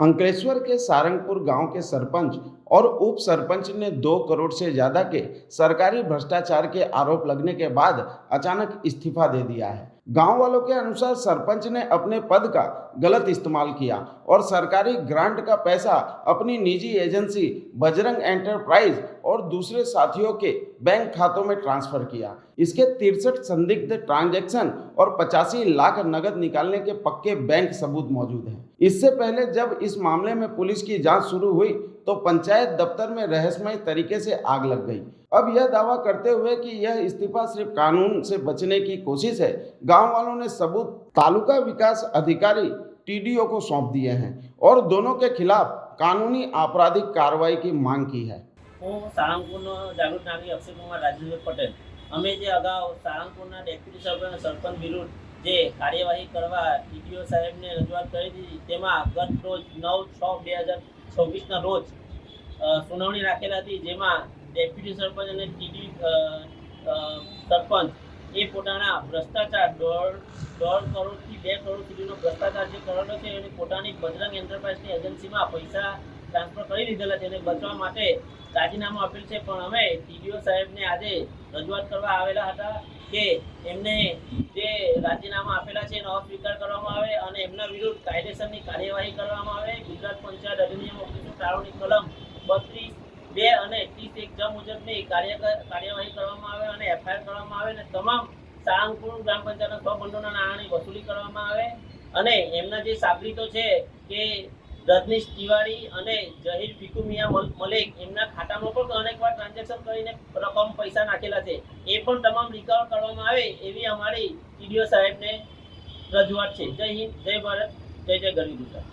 अंकलेश्वर के सारंगपुर गांव के सरपंच और उप सरपंच ने 2 करोड़ से ज्यादा के सरकारी भ्रष्टाचार के आरोप लगने के बाद अचानक इस्तीफा दे दिया है। गांव वालों के अनुसार सरपंच ने अपने पद का गलत इस्तेमाल किया और सरकारी ग्रांट का पैसा अपनी निजी एजेंसी बजरंग एंटरप्राइज और दूसरे साथियों के बैंक खातों में ट्रांसफर किया। इसके 63 संदिग्ध ट्रांजैक्शन और 85 लाख नकद निकालने के पक्के बैंक सबूत मौजूद हैं। इससे पहले जब इस मामले में पुलिस की जांच शुरू हुई तो पंचायत दफ्तर में रहस्यमय तरीके से आग लग गई। अब यह दावा करते हुए कि यह इस्तीफा सिर्फ कानून से बचने की कोशिश है, गांव वालों ने सबूत तालुका विकास अधिकारी टीडीओ को सौंप दिए हैं और दोनों के खिलाफ कानूनी आपराधिक कार्रवाई की मांग की है। હું સાળંગપુરનો જાગૃત નાગરિક અક્ષયકુમાર રાજેશભાઈ પટેલ અમે જે અગાઉ સાળંગપુરના ડેપ્યુટી સરપંચ વિરુદ્ધ જે કાર્યવાહી કરવા ટીડીઓ સાહેબને રજૂઆત કરી હતી તેમાં ગત રોજ 9/6/2026ના રોજ સુનાવણી રાખેલ હતી, જેમાં ડેપ્યુટી સરપંચ અને ટીડી સરપંચ એ પોતાના ભ્રષ્ટાચાર 1.5 કરોડથી 2 કરોડ સુધીનો ભ્રષ્ટાચાર જે કરેલો છે અને પોતાની બજરંગ એન્ટરપ્રાઇઝની એજન્સીમાં પૈસા ટ્રાન્સફર કરી દીધેલા તેને બચવા માટે રાજીનામું આપેલ છે। પણ અમે ટીડીઓ સાહેબને આજે રજૂઆત કરવા આવેલા હતા કે એમને જે રાજીનામા આપેલા છે એનો અસ્વીકાર કરવામાં આવે અને એમના વિરુદ્ધ કાયદેસરની કાર્યવાહી કરવામાં આવે। ગુજરાત પંચાયત અધિનિયમ 1993 કલમ 32(2) અને 30(1) મુજબની કાર્યવાહી કરવામાં આવે અને એફઆઈઆર કરવામાં આવે અને તમામ સાળંગપુર ગ્રામ પંચાયતના 100 ભંડોળના નાણાંની વસૂલી કરવામાં આવે અને એમના જે સાબિતો છે કે રજનીશ તિવારી અને જહીર ભીખુ મિયા મલેક એમના ખાતામાં પણ અનેકવાર ટ્રાન્ઝેક્શન કરીને રકમ પૈસા નાખેલા છે, એ પણ તમામ રિકવર કરવામાં આવે એવી અમારી ટીડીઓ સાહેબને રજૂઆત છે। જય હિન્દ, જય ભારત, જય જય ગરવી ગુજરાત।